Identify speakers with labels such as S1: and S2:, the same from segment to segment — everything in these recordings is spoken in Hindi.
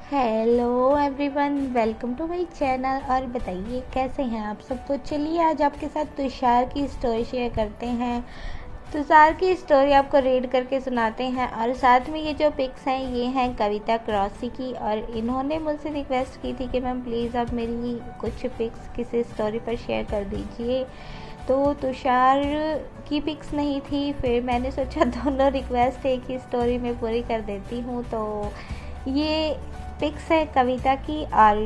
S1: Hello everyone, welcome to my channel. और बताइए कैसे हैं आप सब। तो चलिए आज आपके साथ तुषार की स्टोरी शेयर करते हैं। तुषार की स्टोरी आपको रीड करके सुनाते हैं। और साथ में ये जो पिक्स हैं ये हैं कविता क्रॉसी की। और इन्होंने मुझसे रिक्वेस्ट की थी कि मैम प्लीज़ आप मेरी कुछ पिक्स किसी स्टोरी पर शेयर कर दीजिए। तो तुषार की पिक्स नहीं थी, फिर मैंने सोचा दोनों रिक्वेस्ट एक ही स्टोरी में पूरी कर देती हूँ। तो ये पिक्स है कविता की और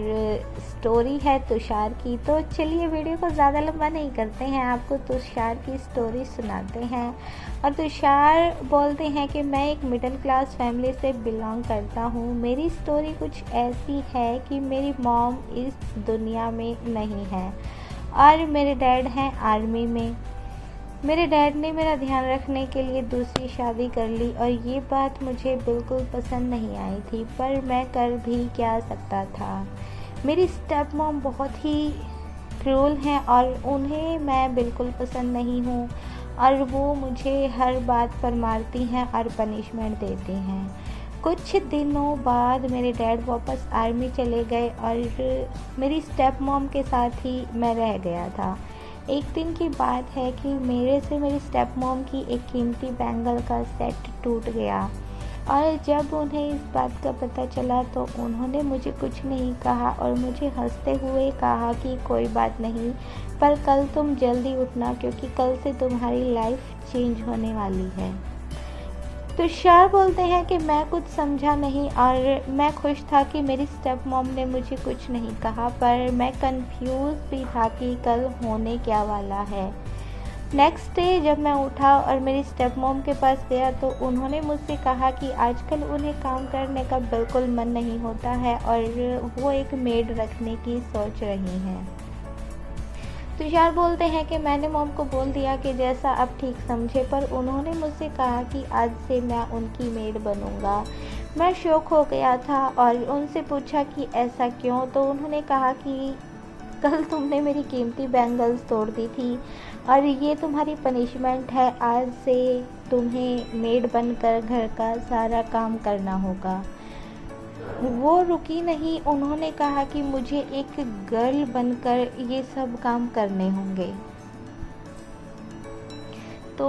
S1: स्टोरी है तुषार की। तो चलिए वीडियो को ज़्यादा लंबा नहीं करते हैं, आपको तुषार की स्टोरी सुनाते हैं। और तुषार बोलते हैं कि मैं एक मिडिल क्लास फैमिली से बिलोंग करता हूँ। मेरी स्टोरी कुछ ऐसी है कि मेरी मॉम इस दुनिया में नहीं है और मेरे डैड हैं आर्मी में। मेरे डैड ने मेरा ध्यान रखने के लिए दूसरी शादी कर ली और ये बात मुझे बिल्कुल पसंद नहीं आई थी, पर मैं कर भी क्या सकता था। मेरी स्टेप मॉम बहुत ही क्रूल हैं और उन्हें मैं बिल्कुल पसंद नहीं हूँ और वो मुझे हर बात पर मारती हैं और पनिशमेंट देती हैं। कुछ दिनों बाद मेरे डैड वापस आर्मी चले गए और मेरी स्टेप मॉम के साथ ही मैं रह गया था। एक दिन की बात है कि मेरे से मेरी स्टेप मॉम की एक कीमती बैंगल का सेट टूट गया और जब उन्हें इस बात का पता चला तो उन्होंने मुझे कुछ नहीं कहा और मुझे हंसते हुए कहा कि कोई बात नहीं, पर कल तुम जल्दी उठना क्योंकि कल से तुम्हारी लाइफ चेंज होने वाली है। तुषार बोलते हैं कि मैं कुछ समझा नहीं और मैं खुश था कि मेरी स्टेप मॉम ने मुझे कुछ नहीं कहा, पर मैं कंफ्यूज भी था कि कल होने क्या वाला है। नेक्स्ट डे जब मैं उठा और मेरी स्टेप मॉम के पास गया तो उन्होंने मुझसे कहा कि आजकल उन्हें काम करने का बिल्कुल मन नहीं होता है और वो एक मेड रखने की सोच रही हैं। तुषार बोलते हैं कि मैंने मॉम को बोल दिया कि जैसा आप ठीक समझे, पर उन्होंने मुझसे कहा कि आज से मैं उनकी मेड बनूंगा। मैं शॉक हो गया था और उनसे पूछा कि ऐसा क्यों। तो उन्होंने कहा कि कल तुमने मेरी कीमती बैंगल्स तोड़ दी थी और ये तुम्हारी पनिशमेंट है। आज से तुम्हें मेड बनकर घर का सारा काम करना होगा। वो रुकी नहीं, उन्होंने कहा कि मुझे एक गर्ल बनकर ये सब काम करने होंगे। तो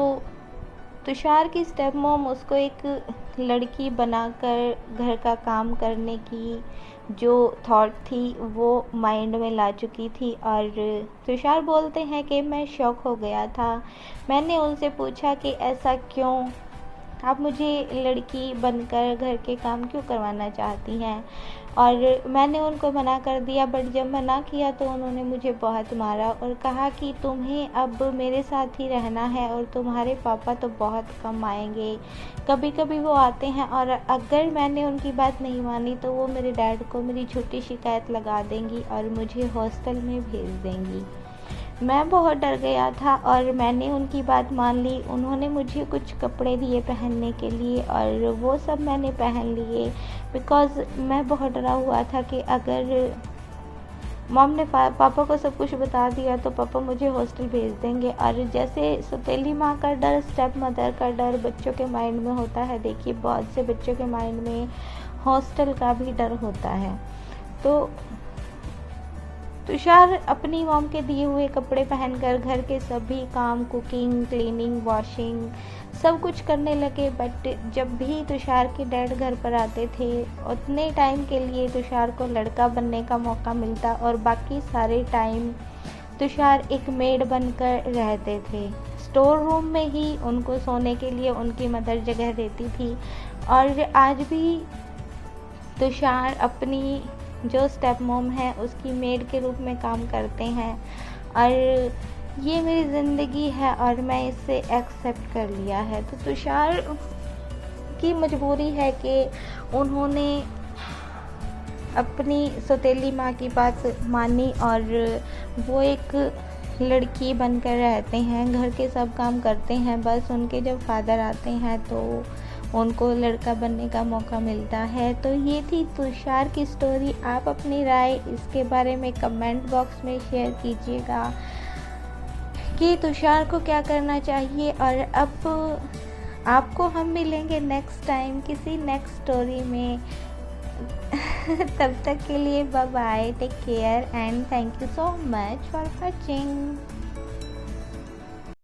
S1: तुषार की स्टेप मॉम उसको एक लड़की बनाकर घर का काम करने की जो थॉट थी वो माइंड में ला चुकी थी। और तुषार बोलते हैं कि मैं शॉक हो गया था। मैंने उनसे पूछा कि ऐसा क्यों, आप मुझे लड़की बनकर घर के काम क्यों करवाना चाहती हैं। और मैंने उनको मना कर दिया, बट जब मना किया तो उन्होंने मुझे बहुत मारा और कहा कि तुम्हें अब मेरे साथ ही रहना है और तुम्हारे पापा तो बहुत कम आएंगे, कभी कभी वो आते हैं और अगर मैंने उनकी बात नहीं मानी तो वो मेरे डैड को मेरी झूठी शिकायत लगा देंगी और मुझे हॉस्टल में भेज देंगी। मैं बहुत डर गया था और मैंने उनकी बात मान ली। उन्होंने मुझे कुछ कपड़े दिए पहनने के लिए और वो सब मैंने पहन लिए, बिकॉज़ मैं बहुत डरा हुआ था कि अगर मॉम ने पापा को सब कुछ बता दिया तो पापा मुझे हॉस्टल भेज देंगे। और जैसे सौतेली माँ का डर, स्टेप मदर का डर बच्चों के माइंड में होता है, देखिए बहुत से बच्चों के माइंड में हॉस्टल का भी डर होता है। तो तुषार अपनी मॉम के दिए हुए कपड़े पहनकर घर के सभी काम, कुकिंग, क्लीनिंग, वॉशिंग सब कुछ करने लगे। बट जब भी तुषार के डैड घर पर आते थे उतने टाइम के लिए तुषार को लड़का बनने का मौका मिलता और बाकी सारे टाइम तुषार एक मेड बनकर रहते थे। स्टोर रूम में ही उनको सोने के लिए उनकी मदर जगह देती थी। और आज भी तुषार अपनी जो स्टेप मॉम है उसकी मेड के रूप में काम करते हैं और ये मेरी ज़िंदगी है और मैं इसे एक्सेप्ट कर लिया है। तो तुषार की मजबूरी है कि उन्होंने अपनी सौतेली माँ की बात मानी और वो एक लड़की बनकर रहते हैं, घर के सब काम करते हैं। बस उनके जब फादर आते हैं तो उनको लड़का बनने का मौका मिलता है। तो ये थी तुषार की स्टोरी। आप अपनी राय इसके बारे में कमेंट बॉक्स में शेयर कीजिएगा कि तुषार को क्या करना चाहिए। और अब आपको हम मिलेंगे नेक्स्ट टाइम किसी नेक्स्ट स्टोरी में। तब तक के लिए bye bye, take care and thank you so much for watching.